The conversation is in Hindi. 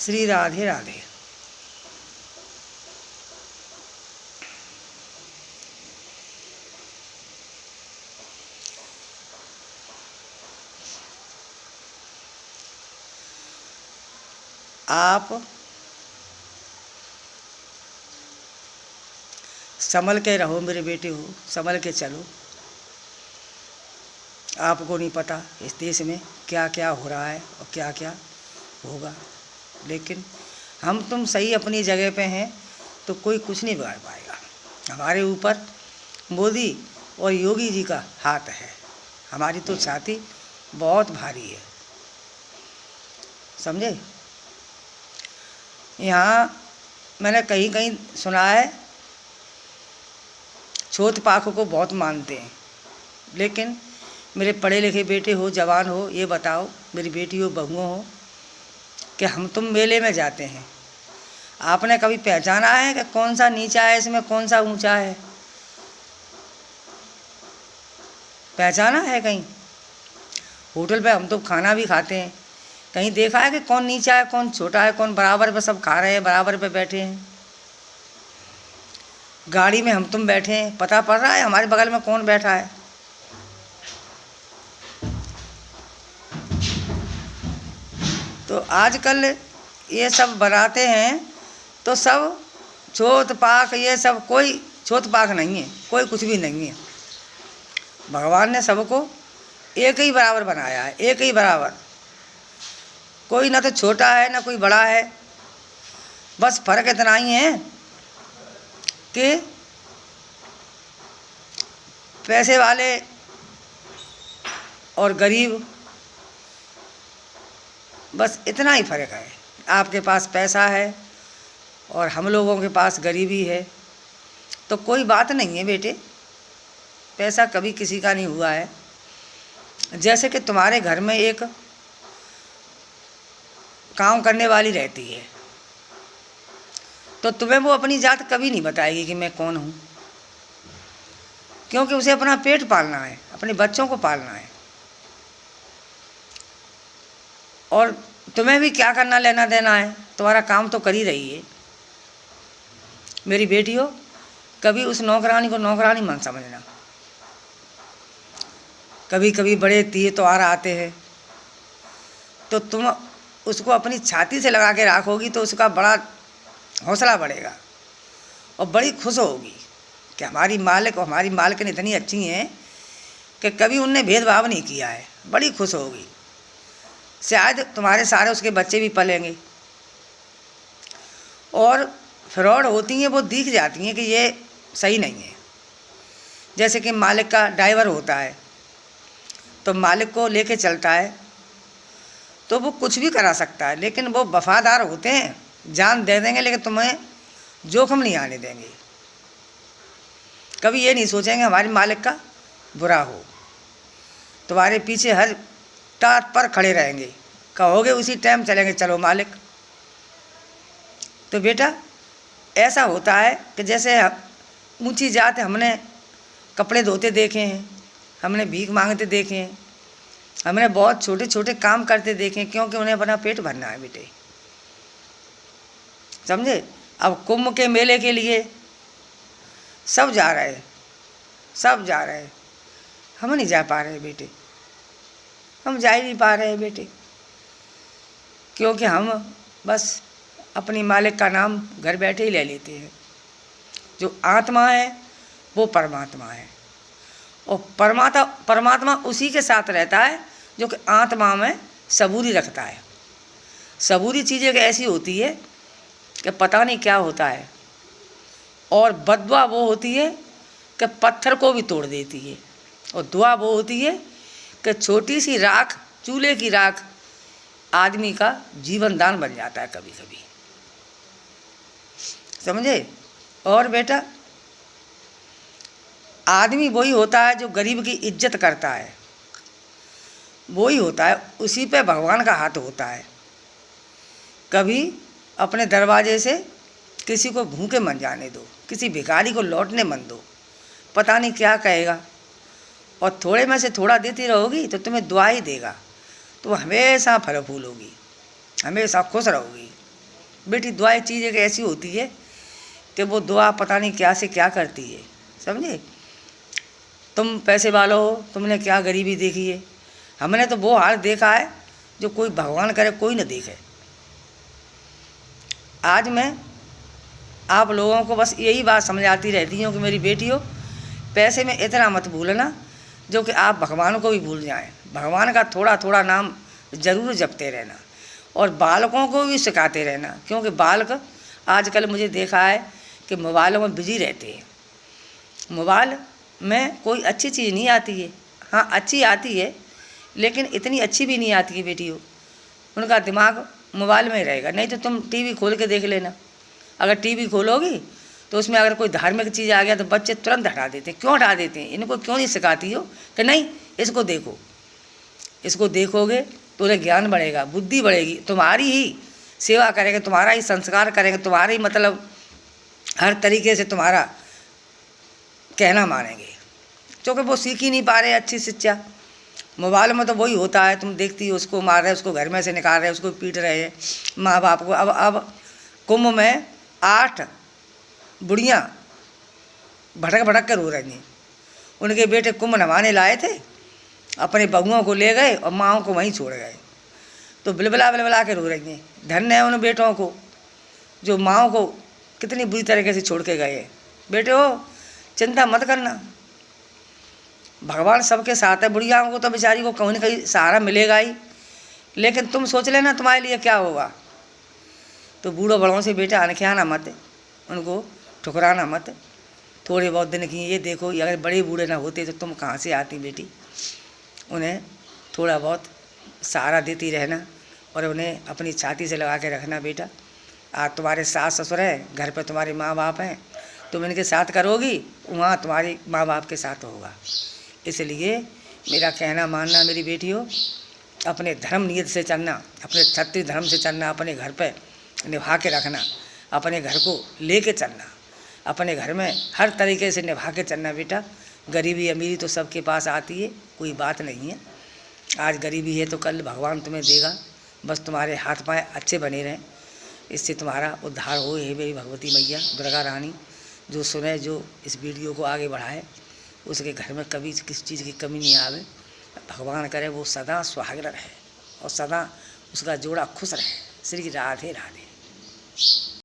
श्री राधे राधे। आप संभल के रहो मेरे बेटे हो, संभल के चलो। आपको नहीं पता इस देश में क्या क्या हो रहा है और क्या क्या होगा, लेकिन हम तुम सही अपनी जगह पे हैं तो कोई कुछ नहीं बिगाड़ पाएगा। हमारे ऊपर मोदी और योगी जी का हाथ है। हमारी तो छाती बहुत भारी है, समझे। यहाँ मैंने कहीं कहीं सुना है छोट पाख को बहुत मानते हैं, लेकिन मेरे पढ़े लिखे बेटे हो, जवान हो, ये बताओ, मेरी बेटी हो, बहुओं हो, कि हम तुम मेले में जाते हैं, आपने कभी पहचाना है कि कौन सा नीचा है इसमें, कौन सा ऊंचा है? पहचाना है कहीं? होटल पे हम तो खाना भी खाते हैं, कहीं देखा है कि कौन नीचा है, कौन छोटा है, कौन बराबर पे सब खा रहे हैं, बराबर पे बैठे हैं? गाड़ी में हम तुम बैठे हैं, पता पड़ रहा है हमारे बगल में कौन बैठा है? तो आजकल ये सब बनाते हैं तो सब छोट पाक, ये सब कोई छोट पाक नहीं है, कोई कुछ भी नहीं है। भगवान ने सबको एक ही बराबर बनाया है, एक ही बराबर। कोई ना तो छोटा है ना कोई बड़ा है, बस फर्क इतना ही है कि पैसे वाले और गरीब, बस इतना ही फ़र्क है। आपके पास पैसा है और हम लोगों के पास गरीबी है, तो कोई बात नहीं है बेटे, पैसा कभी किसी का नहीं हुआ है। जैसे कि तुम्हारे घर में एक काम करने वाली रहती है, तो तुम्हें वो अपनी जात कभी नहीं बताएगी कि मैं कौन हूँ, क्योंकि उसे अपना पेट पालना है, अपने बच्चों को पालना है। और तुम्हें भी क्या करना लेना देना है, तुम्हारा काम तो कर ही रही है। मेरी बेटी हो, कभी उस नौकरानी को नौकरानी मत समझना। कभी कभी बड़े त्योहार आते हैं तो तुम उसको अपनी छाती से लगा के रखोगी तो उसका बड़ा हौसला बढ़ेगा और बड़ी खुश होगी कि हमारी मालिक और हमारी मालिकन इतनी अच्छी हैं कि कभी उनने भेदभाव नहीं किया है। बड़ी खुश होगी। शायद तुम्हारे सारे उसके बच्चे भी पलेंगे। और फ्रॉड होती हैं वो दिख जाती हैं कि ये सही नहीं है। जैसे कि मालिक का ड्राइवर होता है तो मालिक को लेके चलता है तो वो कुछ भी करा सकता है, लेकिन वो वफादार होते हैं, जान दे देंगे लेकिन तुम्हें जोखिम नहीं आने देंगे। कभी ये नहीं सोचेंगे हमारे मालिक का बुरा हो। तुम्हारे पीछे हर टाट पर खड़े रहेंगे, कहोगे उसी टाइम चलेंगे, चलो मालिक। तो बेटा ऐसा होता है कि जैसे ऊंची जात हमने कपड़े धोते देखे हैं, हमने भीख मांगते देखे हैं, हमने बहुत छोटे छोटे काम करते देखे हैं, क्योंकि उन्हें अपना पेट भरना है बेटे, समझे। अब कुंभ के मेले के लिए सब जा रहे हैं, सब जा रहे हैं, हम नहीं जा पा रहे बेटे, हम जा ही नहीं पा रहे बेटे, क्योंकि हम बस अपनी मालिक का नाम घर बैठे ही ले लेते हैं। जो आत्मा है वो परमात्मा है, और परमात्मा उसी के साथ रहता है जो कि आत्मा में सबूरी रखता है। सबूरी चीज़ एक ऐसी होती है कि पता नहीं क्या होता है, और बददुआ वो होती है कि पत्थर को भी तोड़ देती है, और दुआ वो होती है कि छोटी सी राख, चूल्हे की राख, आदमी का जीवन दान बन जाता है कभी कभी, समझे। और बेटा आदमी वही होता है जो गरीब की इज्जत करता है, वही होता है, उसी पे भगवान का हाथ होता है। कभी अपने दरवाजे से किसी को भूखे मत जाने दो, किसी भिखारी को लौटने मत दो, पता नहीं क्या कहेगा। और थोड़े में से थोड़ा देती रहोगी तो तुम्हें दुआ ही देगा, तो हमेशा फल फूल होगी, हमेशा खुश रहोगी। बेटी दुआ चीज़ एक ऐसी होती है कि वो दुआ पता नहीं क्या से क्या करती है, समझे। तुम पैसे वाले हो, तुमने क्या गरीबी देखी है, हमने तो वो हाल देखा है जो कोई भगवान करे कोई न देखे। आज मैं आप लोगों को बस यही बात समझाती रहती हूँ कि मेरी बेटियों, पैसे में इतना मत भूलना जो कि आप भगवान को भी भूल जाएं। भगवान का थोड़ा थोड़ा नाम ज़रूर जपते रहना और बालकों को भी सिखाते रहना, क्योंकि बालक आजकल मुझे देखा है कि मोबाइलों में बिजी रहते हैं। मोबाइल में कोई अच्छी चीज़ नहीं आती है, हाँ अच्छी आती है लेकिन इतनी अच्छी भी नहीं आती है बेटियों। उनका दिमाग मोबाइल में ही रहेगा। नहीं तो तुम टीवी खोल के देख लेना, अगर टीवी खोलोगी तो उसमें अगर कोई धार्मिक चीज़ आ गया तो बच्चे तुरंत हटा देते हैं। क्यों हटा देते हैं? इनको क्यों नहीं सिखाती हो कि नहीं इसको देखो, इसको देखोगे तो उन्हें ज्ञान बढ़ेगा, बुद्धि बढ़ेगी, तुम्हारी ही सेवा करेंगे, तुम्हारा ही संस्कार करेंगे, तुम्हारी मतलब हर तरीके से तुम्हारा कहना मानेंगे, क्योंकि वो सीख ही नहीं पा रहे अच्छी शिक्षा। मोबाइल में तो वही होता है, तुम देखती हो उसको मार रहे, उसको घर में से निकाल रहे, उसको पीट रहे हैं माँ बाप को। अब कुंभ में 8 बुढ़ियाँ भटक भटक कर रो रही हैं। उनके बेटे कुंभ नवाने लाए थे, अपने बहुओं को ले गए और माँओं को वहीं छोड़ गए, तो बिलबिला बिलबिला के रो रही हैं। धन्य है उन बेटों को जो माँओं को कितनी बुरी तरीके से छोड़ के गए। बेटे हो चिंता मत करना, भगवान सबके साथ है। बुढ़ियाओं को तो बेचारी को कहीं न कहीं सहारा मिलेगा ही, लेकिन तुम सोच लेना तुम्हारे लिए क्या होगा। तो बूढ़ों बड़ों से बेटा अनख्याना मत, उनको ठुकराना मत। थोड़े बहुत दिन की ये देखो, अगर बड़े बूढ़े ना होते तो तुम कहाँ से आती बेटी। उन्हें थोड़ा बहुत सहारा देती रहना और उन्हें अपनी छाती से लगा के रखना बेटा। आज तुम्हारे सास ससुर हैं, घर पर तुम्हारे माँ बाप हैं, तुम इनके साथ करोगी, वहाँ तुम्हारे माँ बाप के साथ होगा। इसलिए मेरा कहना मानना मेरी बेटियों, अपने धर्म नियत से चलना, अपने क्षत्रिय धर्म से चलना, अपने घर पे निभा के रखना, अपने घर को लेके चलना, अपने घर में हर तरीके से निभा के चलना बेटा। गरीबी अमीरी तो सबके पास आती है, कोई बात नहीं है। आज गरीबी है तो कल भगवान तुम्हें देगा, बस तुम्हारे हाथ पाँव अच्छे बने रहें, इससे तुम्हारा उद्धार हो। हे मेरी भगवती मैया दुर्गा रानी, जो सुने, जो इस वीडियो को आगे बढ़ाए, उसके घर में कभी किसी चीज़ की कमी नहीं आवे। भगवान करे वो सदा सुहागन रहे और सदा उसका जोड़ा खुश रहे। श्री राधे राधे।